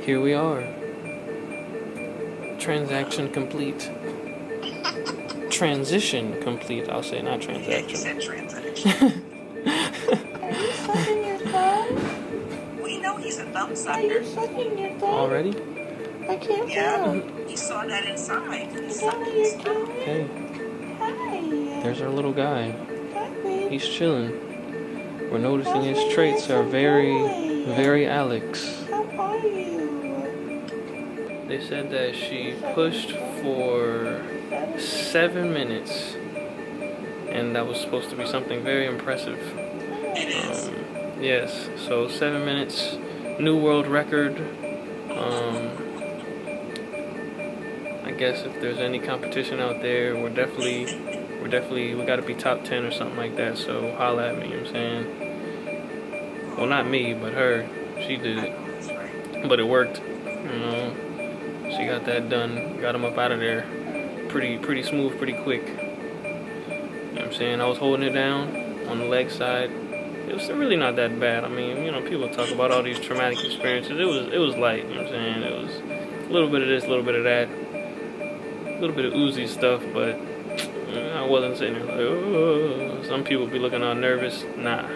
Here we are. Transaction complete. Transition complete, I'll say, not transaction. You said transaction. Are you sucking your thumb? We know he's a thumb Are sucker. you sucking your thumb? Already? I can't Yeah, tell. he saw that inside. He's Is that what sucking his you're thumb. doing? Hey, Hi. there's our little guy. Hi, babe. He's chilling. We're noticing How's his my traits are handsome very, boy? very Alex. How are you? They said that she pushed for 7 minutes, and that was supposed to be something very impressive. It is. Yes, so 7 minutes, new world record. I guess if there's any competition out there, we gotta be top 10 or something like that. So holla at me, you know what I'm saying? Well, not me, but her. She did it, but it worked. You know, she got that done. Got him up out of there, pretty smooth, pretty quick. You know what I'm saying? I was holding it down on the leg side. It was really not that bad. I mean, you know, people talk about all these traumatic experiences. It was light. You know what I'm saying? It was a little bit of this, a little bit of that, a little bit of oozy stuff, but I wasn't sitting there like, oh. Some people be looking all nervous. Nah,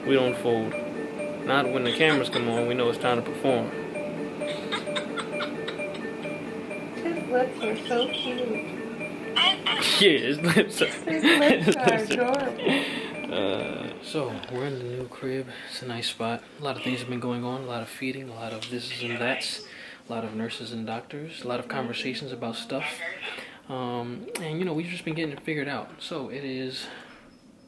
we don't fold. Not when the cameras come on. We know it's time to perform. His lips are so cute. Yeah, his lips are. His lips are adorable. So we're in the new crib. It's a nice spot. A lot of things have been going on. A lot of feeding. A lot of this and that's. A lot of nurses and doctors. A lot of conversations about stuff. And you know, we've just been getting it figured out. So it is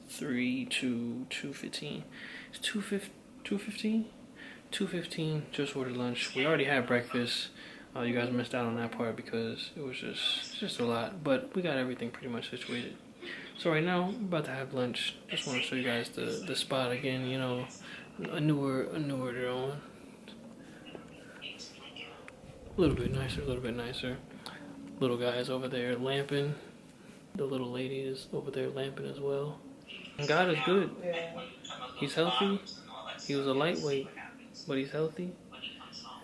2:15. It's 2:15. 2:15. Just ordered lunch. We already had breakfast. You guys missed out on that part because it was just a lot. But we got everything pretty much situated. So right now, I'm about to have lunch. Just want to show you guys the spot again. You know, a newer drone. A little bit nicer. Little guy's over there lamping. The little lady is over there lamping as well. And God is good. He's healthy. He was a lightweight, but he's healthy.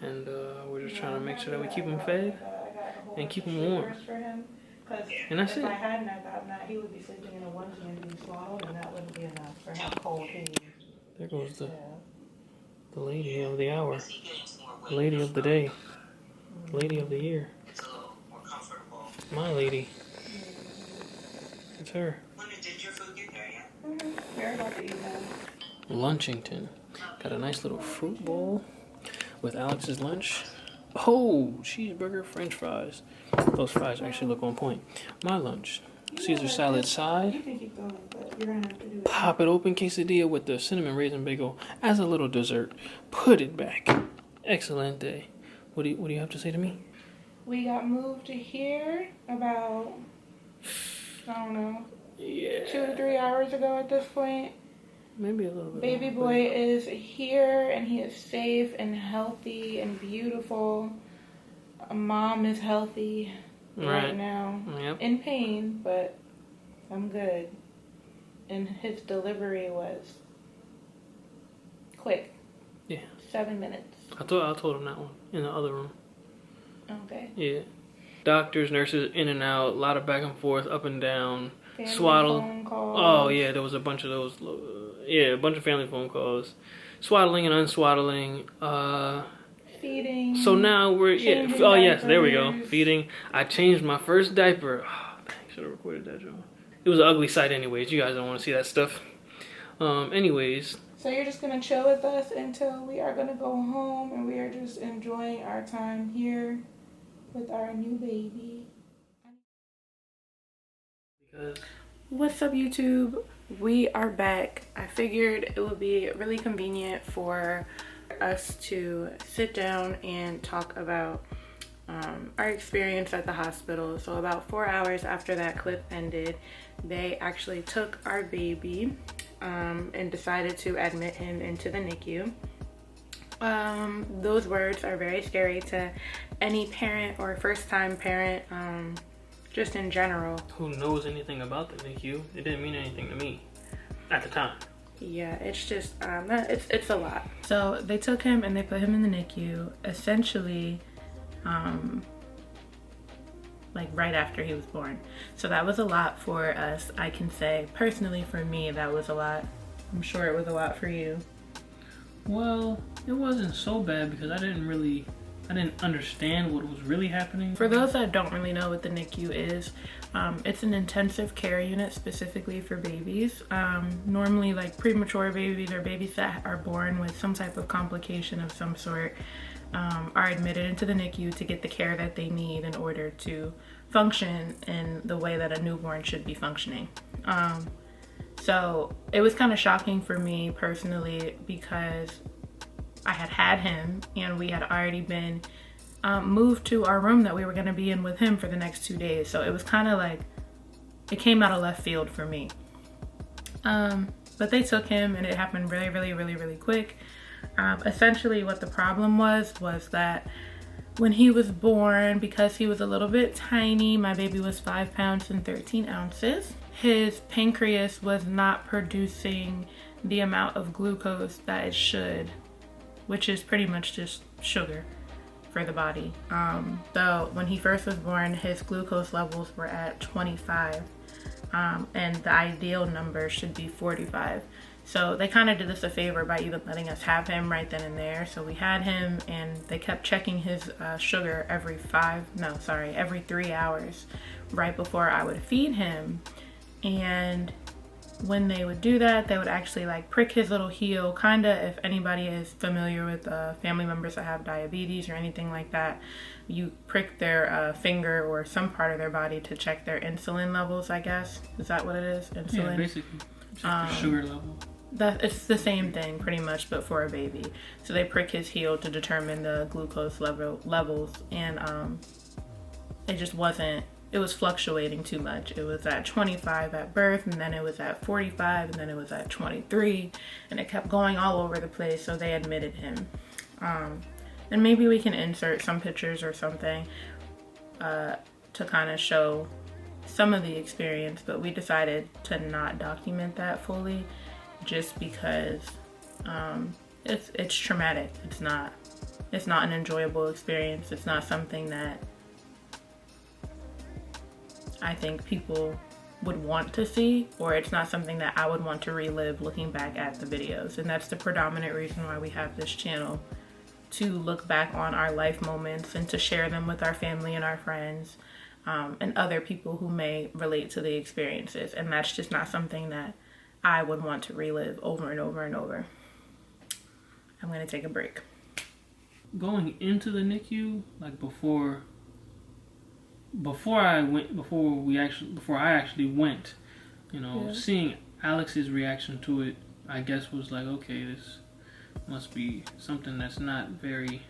And we're just trying to make sure that we keep him fed and keep him warm. And that's it. If I hadn't gotten that, he would be sleeping in a onesie and be swallowed, and that wouldn't be enough for how cold he is. There goes the lady of the hour, the lady of the day, the lady of the year. My lady. It's her. Did your food get there yet? We're about to eat now. Lunchington. Got a nice little fruit bowl with Alex's lunch. Oh, cheeseburger, french fries. Those fries actually look on point. My lunch. Caesar salad side. You can keep going, but you're going to have to do it. Pop it open, quesadilla with the cinnamon raisin bagel as a little dessert. Put it back. Excellent day. What do you have to say to me? We got moved to here about, I don't know, 2 to 3 hours ago at this point. Maybe a little bit. Baby boy is here and he is safe and healthy and beautiful. Mom is healthy right now. Yep. In pain, but I'm good. And his delivery was quick. Yeah. 7 minutes. I told him that one in the other room. Okay. Yeah. Doctors, nurses, in and out, a lot of back and forth, up and down. Family Swaddle. phone calls. Oh yeah, there was a bunch of those. Yeah, a bunch of family phone calls. Swaddling and unswaddling. Feeding. So now we're Changing oh yes, there we go. diapers. Feeding. I changed my first diaper. Oh, dang, should have recorded that, Joe. It was an ugly sight, anyways. You guys don't want to see that stuff. Anyways. So you're just gonna chill with us until we are gonna go home, and we are just enjoying our time here with our new baby. What's up, YouTube? We are back. I figured it would be really convenient for us to sit down and talk about our experience at the hospital. So about 4 hours after that clip ended, they actually took our baby and decided to admit him into the NICU. Those words are very scary to any parent or first-time parent, just in general. Who knows anything about the NICU? It didn't mean anything to me at the time. Yeah, it's just it's a lot. So they took him and they put him in the NICU essentially like right after he was born. So that was a lot for us. I can say personally for me that was a lot. I'm sure it was a lot for you. Well, it wasn't so bad because I didn't understand what was really happening. For those that don't really know what the NICU is, it's an intensive care unit specifically for babies. Normally like premature babies or babies that are born with some type of complication of some sort are admitted into the NICU to get the care that they need in order to function in the way that a newborn should be functioning. So it was kind of shocking for me personally because I had him and we had already been moved to our room that we were going to be in with him for the next 2 days. So it was kind of like, it came out of left field for me. But they took him and it happened really quick. Essentially what the problem was that when he was born, because he was a little bit tiny, my baby was 5 pounds and 13 ounces. His pancreas was not producing the amount of glucose that it should, which is pretty much just sugar for the body. Though when he first was born, his glucose levels were at 25, and the ideal number should be 45. So they kind of did us a favor by even letting us have him right then and there. So we had him and they kept checking his sugar every 3 hours right before I would feed him. And when they would do that, they would actually like prick his little heel, kind of, if anybody is familiar with family members that have diabetes or anything like that, you prick their finger or some part of their body to check their insulin levels, I guess. Is that what it is? Insulin? Yeah, basically. Check the sugar level. It's the same thing pretty much, but for a baby. So they prick his heel to determine the glucose levels, and it just wasn't, it was fluctuating too much. It was at 25 at birth, and then it was at 45, and then it was at 23, and it kept going all over the place. So they admitted him, and maybe we can insert some pictures or something to kind of show some of the experience, but we decided to not document that fully just because it's traumatic. It's not an enjoyable experience. It's not something that I think people would want to see, or it's not something that I would want to relive looking back at the videos. And that's the predominant reason why we have this channel, to look back on our life moments and to share them with our family and our friends, and other people who may relate to the experiences. And that's just not something that I would want to relive over and over and over. I'm gonna take a break. Going into the NICU, like before I actually went, seeing Alex's reaction to it, I guess was like, okay, this must be something that's not very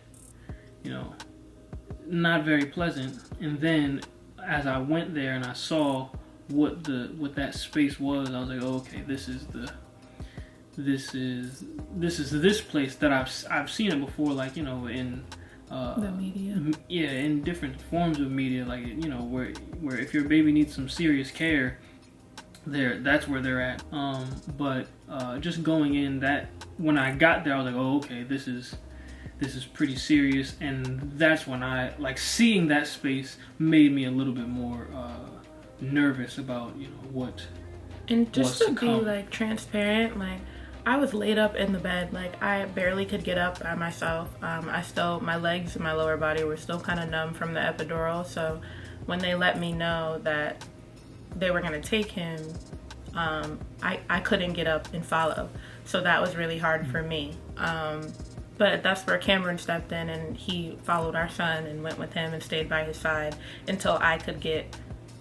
pleasant. And then as I went there and I saw what that space was, I was like, oh, okay, this is this place that I've seen it before, like, in the media. Yeah, in different forms of media, like, where if your baby needs some serious care, that's where they're at. But just going in, that when I got there, I was like, oh, okay, this is pretty serious. And that's when I, like, seeing that space made me a little bit more nervous about what. And just to be like transparent, like, I was laid up in the bed, like I barely could get up by myself. My legs and my lower body were still kind of numb from the epidural. So when they let me know that they were gonna take him, I couldn't get up and follow. So that was really hard for me. But that's where Cameron stepped in, and he followed our son and went with him and stayed by his side until I could get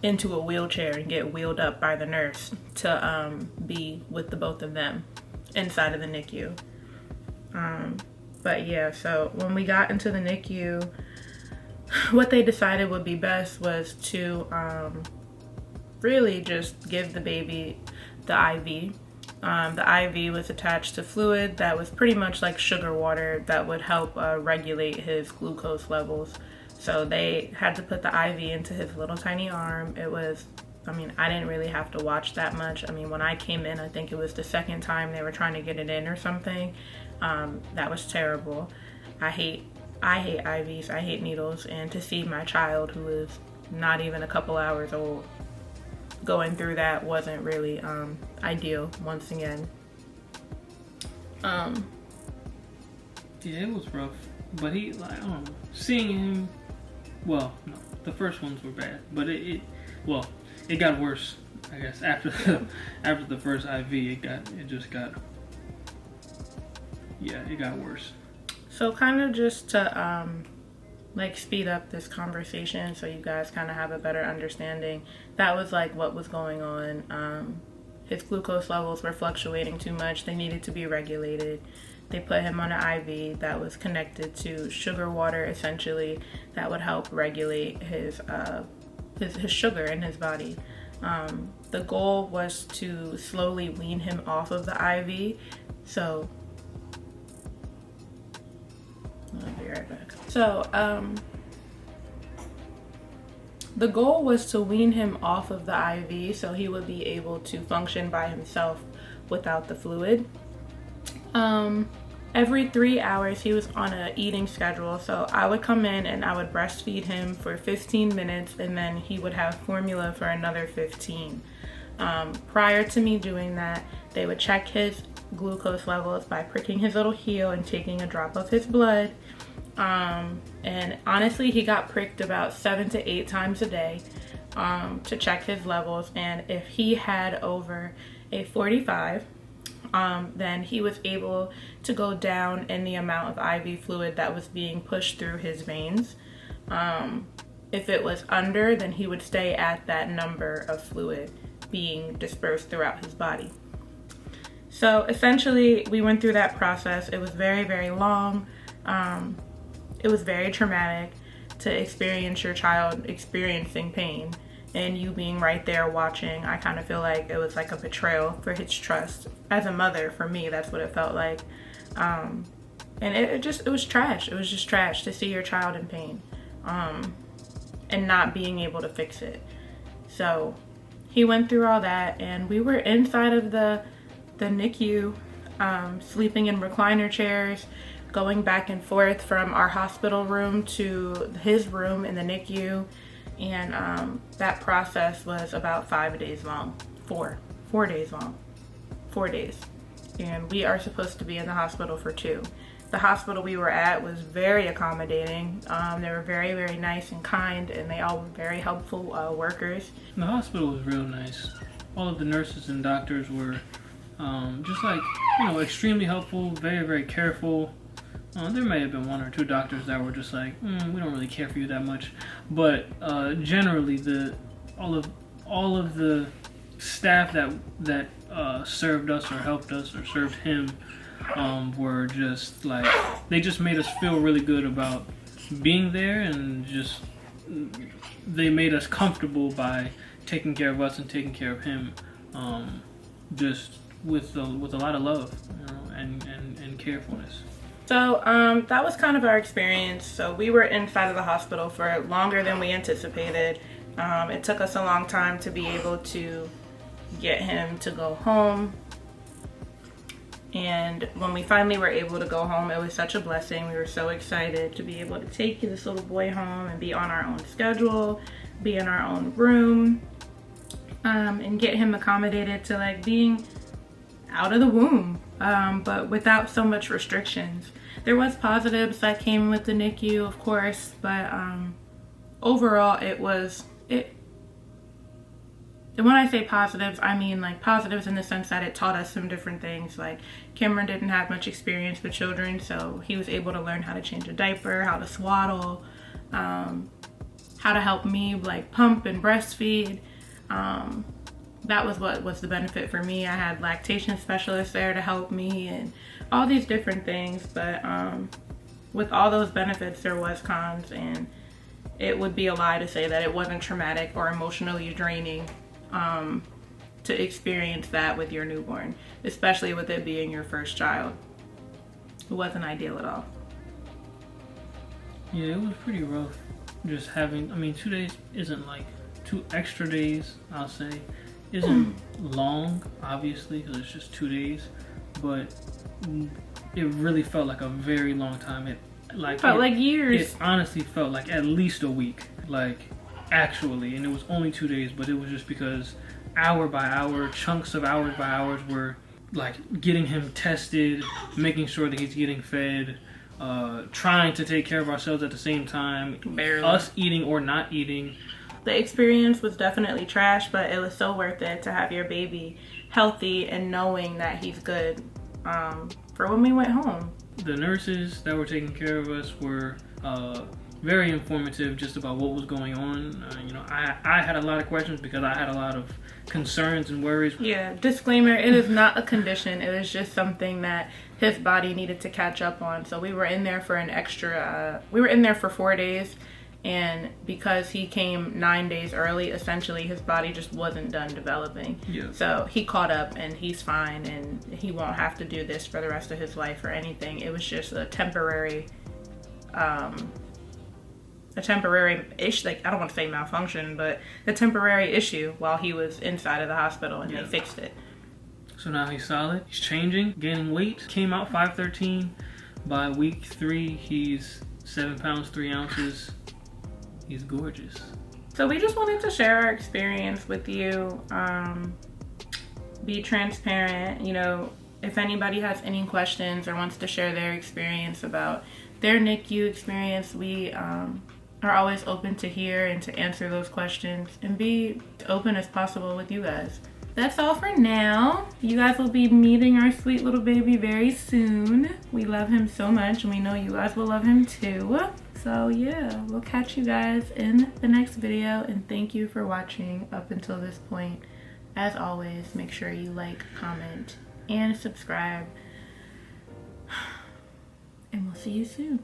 into a wheelchair and get wheeled up by the nurse to be with the both of them inside of the NICU. But yeah, so when we got into the NICU, what they decided would be best was to really just give the baby the IV. The IV was attached to fluid that was pretty much like sugar water that would help regulate his glucose levels. So they had to put the IV into his little tiny arm. It was I mean, I didn't really have to watch that much. I mean, when I came in, I think it was the second time they were trying to get it in or something. That was terrible. I hate IVs, I hate needles, and to see my child, who is not even a couple hours old, going through that wasn't really ideal once again. Yeah, it was rough, but he, like, I don't know, seeing him, well, no, the first ones were bad, but it got worse, I guess, after the first IV. It got worse. So kind of just to like speed up this conversation so you guys kind of have a better understanding, that was like what was going on. His glucose levels were fluctuating too much. They needed to be regulated. They put him on an IV that was connected to sugar water, essentially, that would help regulate his sugar in his body. The goal was to slowly wean him off of the IV. So, I'll be right back. So, the goal was to wean him off of the IV so he would be able to function by himself without the fluid. Every 3 hours he was on a eating schedule, so I would come in and I would breastfeed him for 15 minutes and then he would have formula for another 15. Prior to me doing that, they would check his glucose levels by pricking his little heel and taking a drop of his blood. And honestly, he got pricked about 7 to 8 times a day to check his levels, and if he had over a 45, then he was able to go down in the amount of IV fluid that was being pushed through his veins. If it was under, then he would stay at that number of fluid being dispersed throughout his body. So essentially, we went through that process. It was very, very long. It was very traumatic to experience your child experiencing pain and you being right there watching. I kind of feel like it was like a betrayal for his trust. As a mother, for me, that's what it felt like. And it was trash. It was just trash to see your child in pain and not being able to fix it. So he went through all that, and we were inside of the NICU, sleeping in recliner chairs, going back and forth from our hospital room to his room in the NICU. And that process was about 5 days long. 4 days long. 4 days. And we are supposed to be in the hospital for 2. The hospital we were at was very accommodating. They were very, very nice and kind, and they all were very helpful workers. The hospital was real nice. All of the nurses and doctors were just like, extremely helpful, very, very careful. There may have been 1 or 2 doctors that were just like, we don't really care for you that much. But generally, all of the staff that served us or helped us or served him were just like, they just made us feel really good about being there, and just they made us comfortable by taking care of us and taking care of him, just with a lot of love, and carefulness. So that was kind of our experience. So we were inside of the hospital for longer than we anticipated. It took us a long time to be able to get him to go home. And when we finally were able to go home, it was such a blessing. We were so excited to be able to take this little boy home and be on our own schedule, be in our own room, and get him accommodated to like being out of the womb, but without so much restrictions. There was positives that came with the NICU, of course, but overall and when I say positives, I mean like positives in the sense that it taught us some different things. Like Cameron didn't have much experience with children, so he was able to learn how to change a diaper, how to swaddle, how to help me like pump and breastfeed. That was what was the benefit for me. I had lactation specialists there to help me and all these different things, but with all those benefits there was cons, and it would be a lie to say that it wasn't traumatic or emotionally draining to experience that with your newborn, especially with it being your first child. It wasn't ideal at all. Yeah, it was pretty rough. Just having, 2 days isn't like 2 extra days, I'll say, isn't long, obviously, because it's just 2 days, but it really felt like a very long time. It felt like years. It honestly felt like at least a week, like actually, and it was only 2 days, but it was just because hour by hour, chunks of hours by hours were like getting him tested, making sure that he's getting fed, trying to take care of ourselves at the same time, Barely. Us eating or not eating. The experience was definitely trash, but it was so worth it to have your baby healthy and knowing that he's good for when we went home. The nurses that were taking care of us were very informative just about what was going on. I had a lot of questions because I had a lot of concerns and worries. Yeah, disclaimer, it is not a condition. It is just something that his body needed to catch up on. So we were in there for an extra, we were in there for 4 days. And because he came 9 days early, essentially his body just wasn't done developing. Yeah. So he caught up and he's fine and he won't have to do this for the rest of his life or anything. It was just a temporary issue. Like, I don't want to say malfunction, but a temporary issue while he was inside of the hospital, and they fixed it. So now he's solid. He's changing, gaining weight. Came out 5'13". By week 3, he's 7 pounds 3 ounces. He's gorgeous. So we just wanted to share our experience with you. Be transparent. You know, if anybody has any questions or wants to share their experience about their NICU experience, we are always open to hear and to answer those questions and be open as possible with you guys. That's all for now. You guys will be meeting our sweet little baby very soon. We love him so much, and we know you guys will love him too. So yeah, we'll catch you guys in the next video, and thank you for watching up until this point. As always, make sure you like, comment, and subscribe. And we'll see you soon.